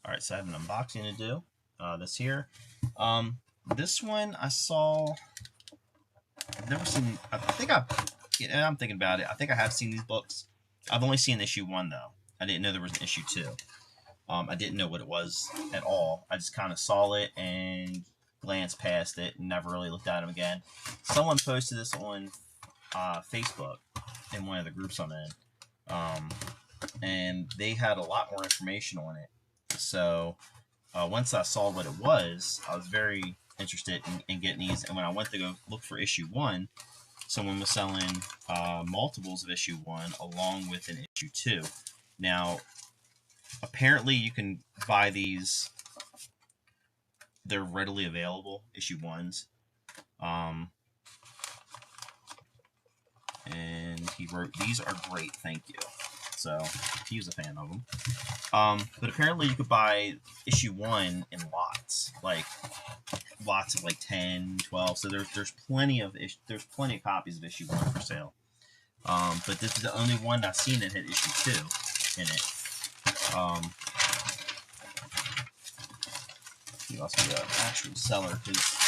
All right, so I have an unboxing to do. This here. This one I saw. I've never seen. I think I've. Yeah, I'm thinking about it. I think I have seen these books. I've only seen issue 1 though. I didn't know there was an issue 2. I didn't know what it was at all. I just kind of saw it and glanced past it and never really looked at them again. Someone posted this on Facebook in one of the groups I'm in, and they had a lot more information on it. So once I saw what it was, I was very interested in getting these. And when I went to go look for issue 1, someone was selling multiples of issue 1 along with an issue 2. Now, apparently you can buy these. They're readily available, issue 1s. And he wrote, "These are great, thank you." So he was a fan of them. But apparently you could buy issue 1 in lots, like lots of like 10, 12. So there's plenty of copies of issue 1 for sale. But this is the only one I've seen that had issue 2 in it. He must be an actual seller because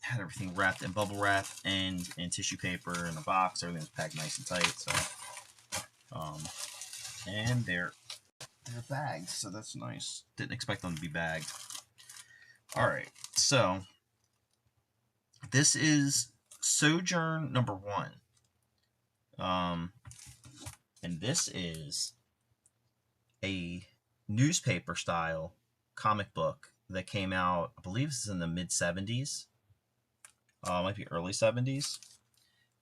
had everything wrapped in bubble wrap and tissue paper in a box. Everything was packed nice and tight. So, and they're bagged, so that's nice. Didn't expect them to be bagged. All right, so this is Sojourn number 1. And this is a newspaper style comic book that came out, I believe this is in the mid 70s. Might be early 70s.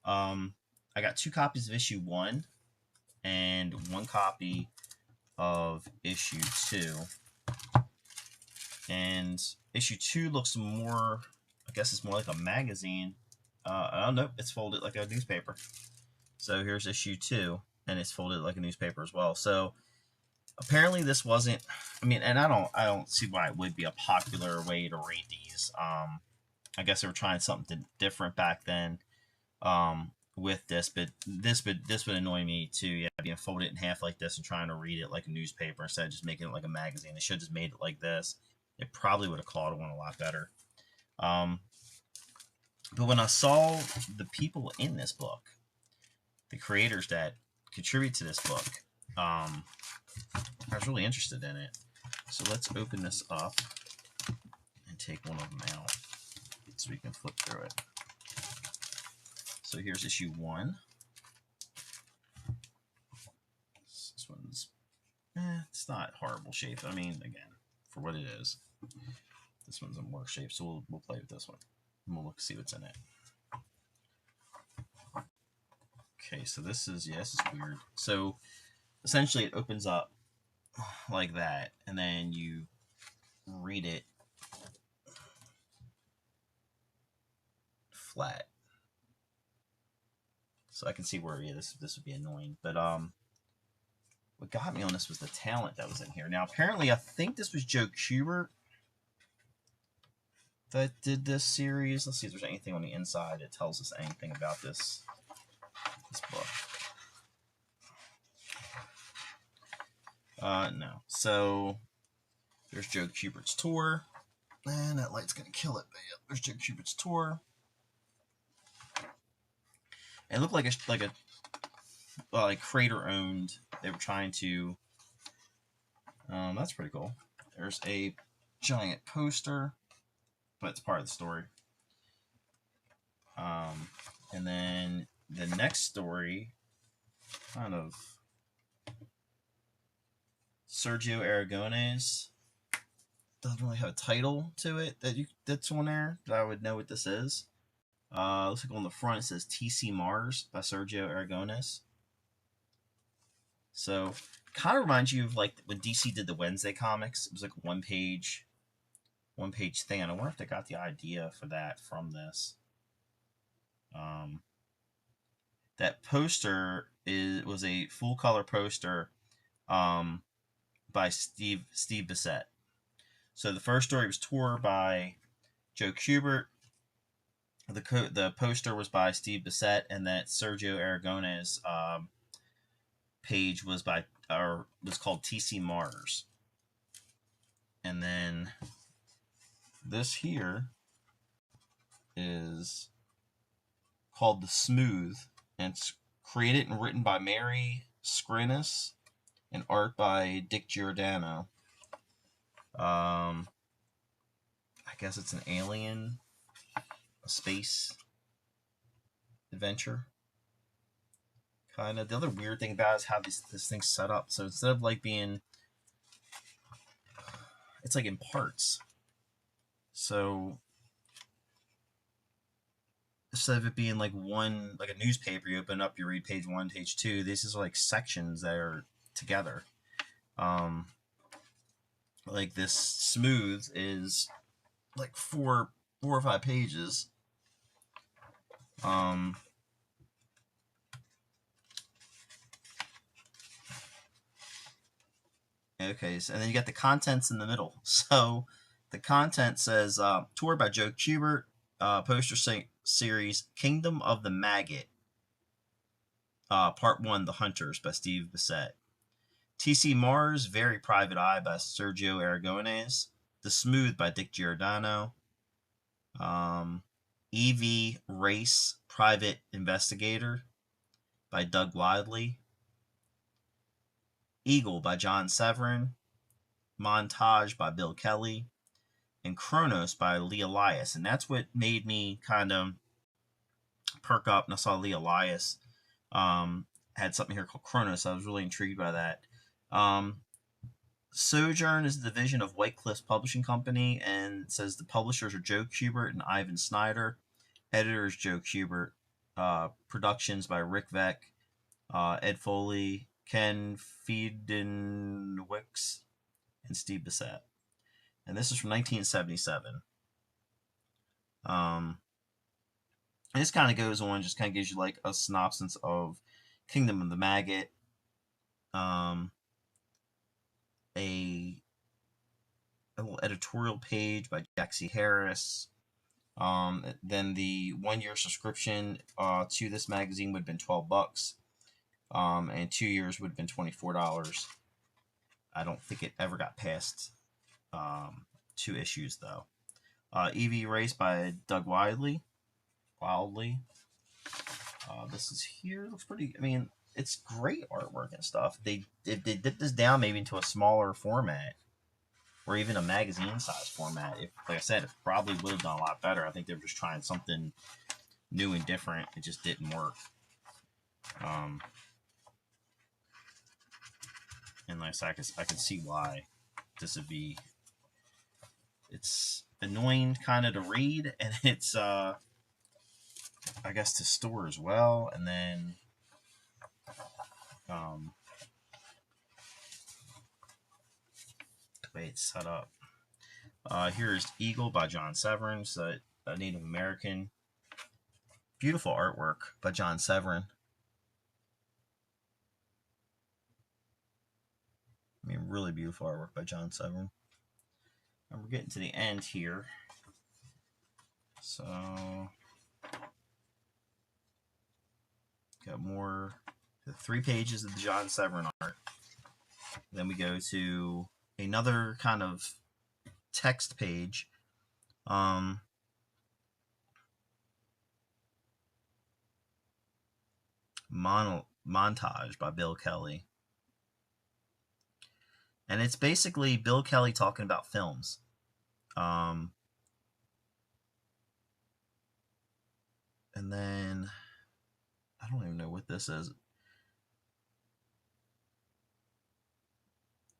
I got 2 copies of issue 1 and 1 copy of issue 2. And issue 2 looks more, I guess it's more like a magazine. Oh no, it's folded like a newspaper. So here's issue 2, and it's folded like a newspaper as well. So apparently this wasn't, I mean, and I don't see why it would be a popular way to read these. I guess they were trying something different back then with this, but this would annoy me too. Yeah, being folded in half like this and trying to read it like a newspaper instead of just making it like a magazine. They should have just made it like this. It probably would have caught on a lot better. But when I saw the people in this book, the creators that contribute to this book, I was really interested in it. So let's open this up and take one of them out so we can flip through it. So here's issue 1. This one's, it's not horrible shape. I mean, again, for what it is, this one's in worse shape. So we'll play with this one and we'll look see what's in it. Okay, so this is, yeah, this is weird. So essentially it opens up like that, and then you read it flat. So I can see where, yeah, this would be annoying. But what got me on this was the talent that was in here. Now apparently I think this was Joe Kubert that did this series. Let's see if there's anything on the inside that tells us anything about this book. No. So there's Joe Kubert's tour. And that light's gonna kill it, but yeah, there's Joe Kubert's tour. It looked like a creator owned. They were trying to. That's pretty cool. There's a giant poster, but it's part of the story. And then the next story, kind of Sergio Aragonés, doesn't really have a title to it that's on there that I would know what this is. Looks like on the front it says TC Mars by Sergio Aragonés. So kind of reminds you of like when DC did the Wednesday comics. It was like a one page thing. And I wonder if they got the idea for that from this. That poster was a full color poster by Steve Bissette. So the first story was tour by Joe Kubert. The poster was by Steve Bissette, and that Sergio Aragonés page was by was called TC Mars. And then this here is called The Smooth, and it's created and written by Mary Skrenis and art by Dick Giordano. I guess it's an alien, a space adventure. Kind of. The other weird thing about it is how this thing's set up. So instead of like being, it's like in parts. So instead of it being like one, like a newspaper, you open up, you read page 1, page 2. This is like sections that are together. Like this Smooth is like four or 5 pages. Okay, so, and then you got the contents in the middle. So the content says tour by Joe Kubert, poster series Kingdom of the Maggot, part 1, The Hunters by Steve Bissette. TC Mars, Very Private Eye by Sergio Aragones. The Smooth by Dick Giordano. EV Race, Private Investigator by Doug Wadley. Eagle by John Severin. Montage by Bill Kelly. And Chronos by Lee Elias. And that's what made me kind of perk up, and I saw Lee Elias had something here called Chronos. So I was really intrigued by that. Sojourn is the division of White Cliffs Publishing Company, and it says the publishers are Joe Kubert and Ivan Snyder. Editors Joe Kubert. Productions by Rick Veck, Ed Foley, Ken Fiedenwicks, and Steve Bissette. And this is from 1977. And this kind of goes on, just kind of gives you like a synopsis of Kingdom of the Maggot. A little editorial page by Jaxie Harris. Then the 1-year subscription to this magazine would have been $12. And 2 years would have been $24. I don't think it ever got past 2 issues though. EV Race by Doug Wildly. This is here. Looks pretty. I mean, it's great artwork and stuff. They dipped this down maybe into a smaller format, or even a magazine size format. If, like I said, it probably would have done a lot better. I think they were just trying something new and different. It just didn't work. And like I said, I can see why this would be. It's annoying kind of to read, and it's I guess to store as well. And then the way it's set up. Here's Eagle by John Severin, a Native American. Beautiful artwork by John Severin. I mean, really beautiful artwork by John Severin. And we're getting to the end here. So, got more, 3 pages of the John Severin art. Then we go to another kind of text page. Montage by Bill Kelly. And it's basically Bill Kelly talking about films. And then I don't even know what this is.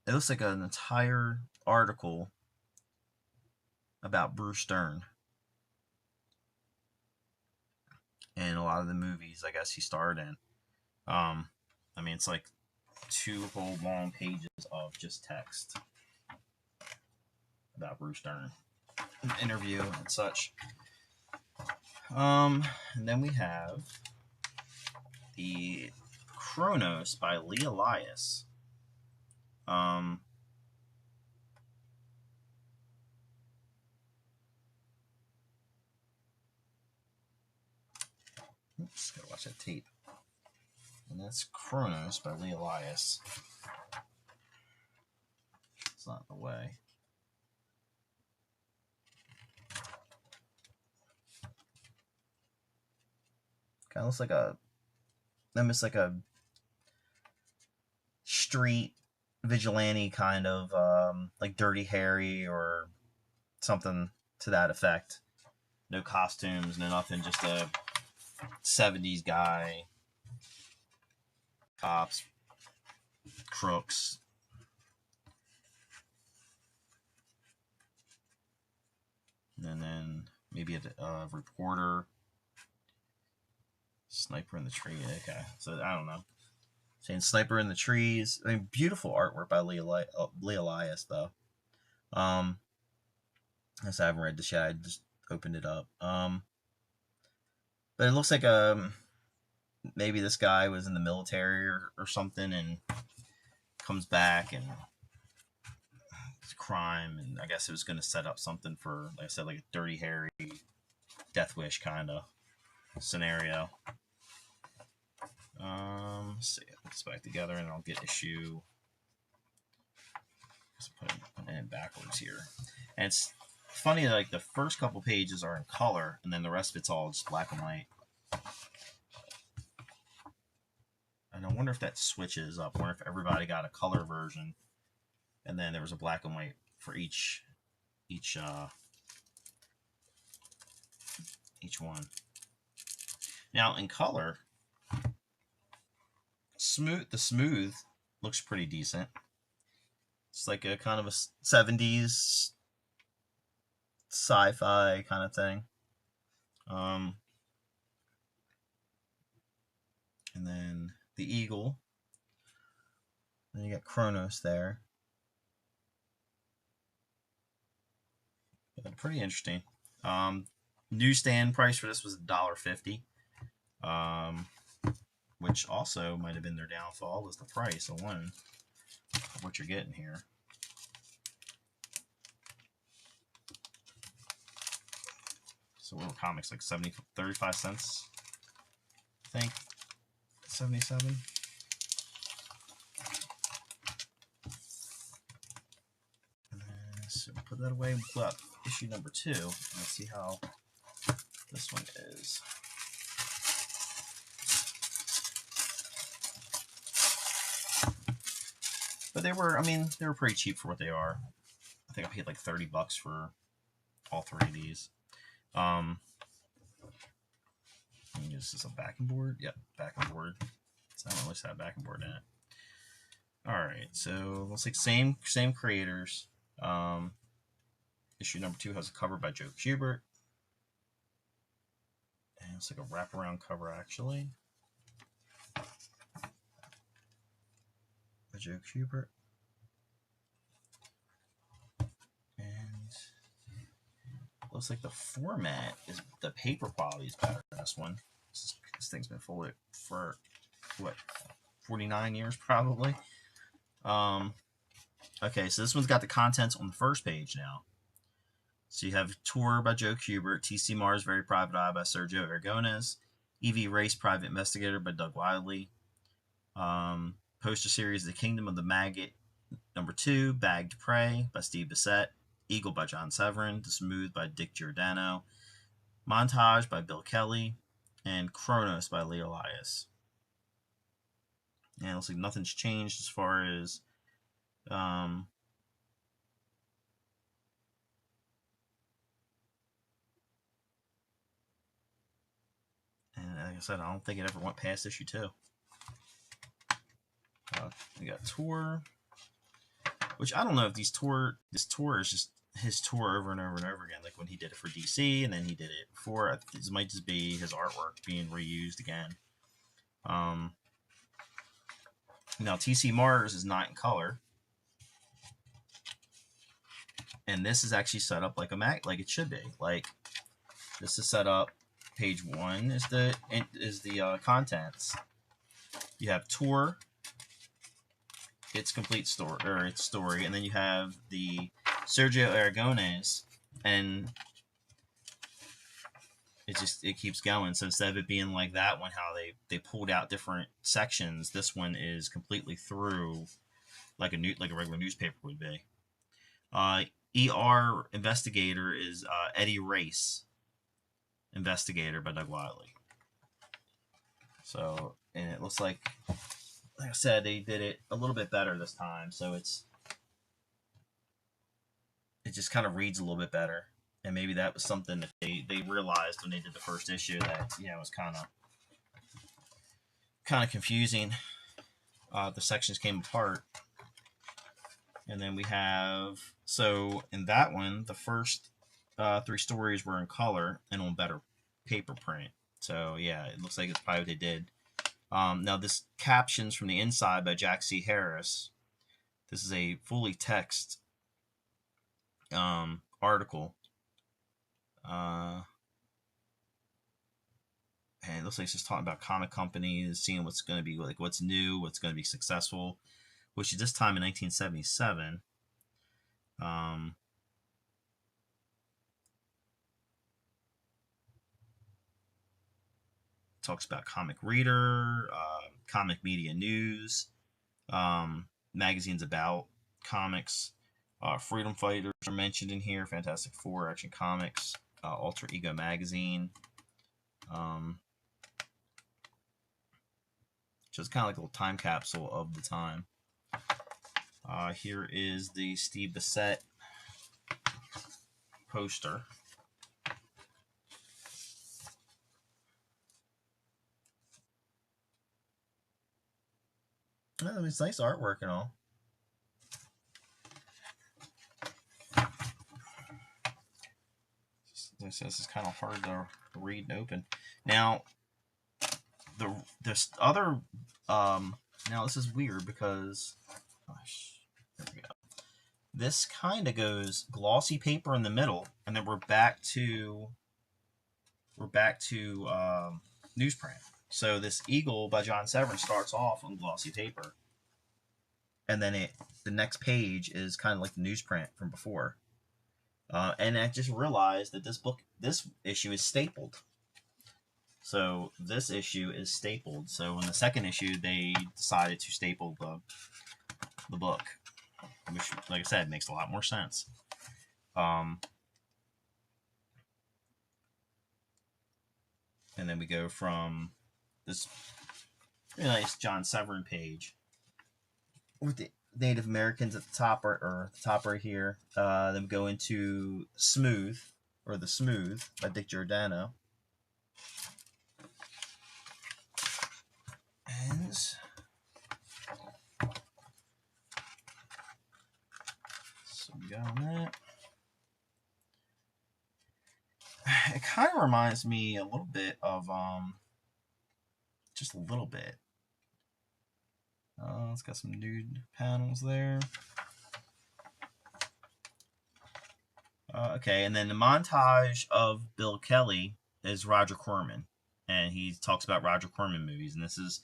It looks like an entire article about Bruce Dern and a lot of the movies I guess he starred in. I mean, it's like 2 whole long pages of just text about Bruce Dern, an interview and such. And then we have the Chronos by Lee Elias. Oops, gotta watch that tape. And that's Kronos by Lee Elias. It's not in the way. Kind of looks like almost like a street vigilante kind of, like Dirty Harry or something to that effect. No costumes, no nothing, just a 70s guy. Cops, crooks. And then maybe a reporter. Sniper in the tree. Okay, so I don't know. Saying Sniper in the Trees. I mean, beautiful artwork by Lee Elias, though. I haven't read this yet. I just opened it up. But it looks like maybe this guy was in the military or something and comes back and it's crime, and I guess it was going to set up something for, like I said, like a Dirty Harry, Death Wish kind of scenario. Let's see. Put this back together and I'll get issue. Let's put it in backwards here. And it's funny that like the first couple pages are in color and then the rest of it's all just black and white. And I wonder if that switches up. I wonder if everybody got a color version and then there was a black and white for each one. Now in color, the smooth looks pretty decent. It's like a kind of a 70s sci-fi kind of thing. And then the eagle. Then you got Kronos there. But pretty interesting. Newsstand price for this was $1.50. Which also might have been their downfall, was the price alone of what you're getting here. So what were comics, like 35 cents, I think, 77. So put that away. We'll pull out issue number 2 and see how this one is. But they were pretty cheap for what they are. I think I paid like $30 for all 3 of these. This is a backing board. Yep, backing board. So I don't always have backing board in it. All right, so looks like same creators. Issue number 2 has a cover by Joe Kubert. And it's like a wraparound cover actually. By Joe Kubert. And looks like the format is, the paper quality is better than this one. This thing's been folded for what, 49 years probably. Okay, so this one's got the contents on the first page now. So you have Tour by Joe Kubert, T.C. Mars, Very Private Eye by Sergio Aragonés, E.V. Race, Private Investigator by Doug Wildley, poster series The Kingdom of the Maggot, number 2, Bagged Prey by Steve Bissett, Eagle by John Severin, The Smooth by Dick Giordano, Montage by Bill Kelly, and Kronos by Lee Elias. And it looks like nothing's changed as far as and like I said, I don't think it ever went past issue 2. We got Tour, which I don't know if this tour is just his tour over and over and over again, like when he did it for DC and then he did it for, this might just be his artwork being reused again. Now T.C. Mars is not in color, and this is actually set up like a like it should be. Like this is set up. Page 1 is the contents. You have Tour, its complete story, or its story, and then you have the Sergio Aragonés, and it keeps going. So instead of it being like that one, how they pulled out different sections, this one is completely through like a regular newspaper would be. ER investigator is Eddie Race, investigator by Doug Wiley. So, and it looks like I said, they did it a little bit better this time. So it just kind of reads a little bit better. And maybe that was something that they realized when they did the first issue, that it was kind of confusing. The sections came apart. And then we have, so in that one, the first 3 stories were in color and on better paper print. So yeah, it looks like it's probably what they did. Now this captions from the inside by Jack C. Harris. This is a fully text article. And it looks like it's just talking about comic companies, seeing what's going to be like, what's new, what's going to be successful, which is this time in 1977. Talks about Comic Reader, Comic Media News, magazines about comics. Freedom Fighters are mentioned in here. Fantastic Four, Action Comics, Alter Ego Magazine. Just kind of like a little time capsule of the time. Here is the Steve Bissett poster. Oh, it's nice artwork and all. This is kind of hard to read and open. Now, there's other. Now this is weird because, gosh, there we go. This kind of goes glossy paper in the middle, and then we're back to newsprint. So this Eagle by John Severin starts off on glossy paper, and then the next page is kind of like the newsprint from before. And I just realized that this issue is stapled. So this issue is stapled. So in the second issue, they decided to staple the book, which, like I said, makes a lot more sense. And then we go from this really nice John Severin page with the Native Americans at the top, or the top right here. Then we go into Smooth, or The Smooth by Dick Giordano. And so we got on that. It kind of reminds me a little bit of just a little bit. It's got some nude panels there. Okay, and then the montage of Bill Kelly is Roger Corman, and he talks about Roger Corman movies, and this is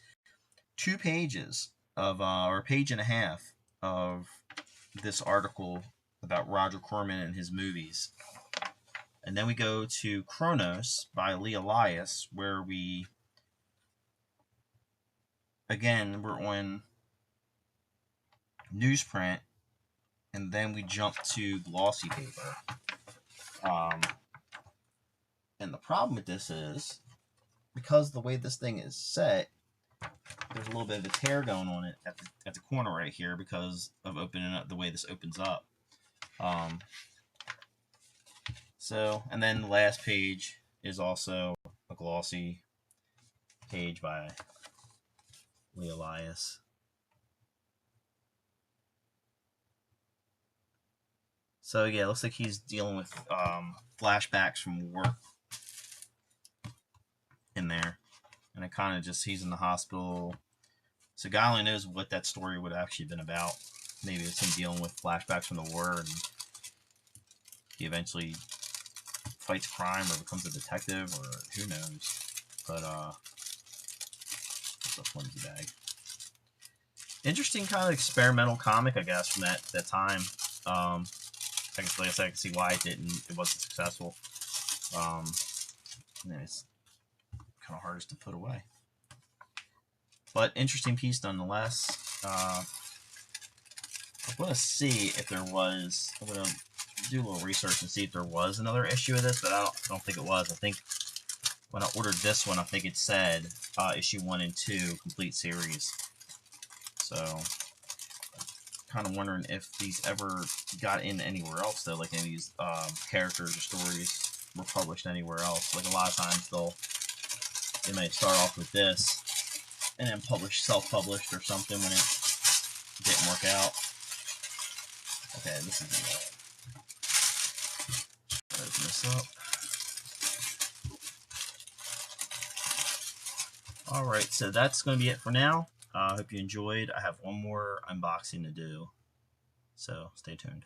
2 pages of, or a page and a half of this article about Roger Corman and his movies. And then we go to Kronos by Lee Elias, where we're on newsprint, and then we jump to glossy paper. And the problem with this is, because the way this thing is set, there's a little bit of a tear going on it at the corner right here because of opening up the way this opens up. So, and then the last page is also a glossy page by Lee Elias. So yeah, it looks like he's dealing with flashbacks from work in there. And it kind of just, he's in the hospital. So God only knows what that story would have actually been about. Maybe it's him dealing with flashbacks from the war, and he eventually fights crime or becomes a detective, or who knows. But it's a flimsy bag. Interesting kind of experimental comic, I guess, from that time. I guess, like I said, I can see why it wasn't successful. and then it's kind of hardest to put away. But interesting piece nonetheless. I want to see if there was. I'm going to do a little research and see if there was another issue of this, but I don't think it was. I think when I ordered this one, I think it said issue 1 and 2 complete series. So kind of wondering if these ever got in anywhere else though, like any of these characters or stories were published anywhere else. Like a lot of times they might start off with this and then self-published or something when it didn't work out. Okay, this is open this up. Alright, so that's going to be it for now. I hope you enjoyed. I have one more unboxing to do, so stay tuned.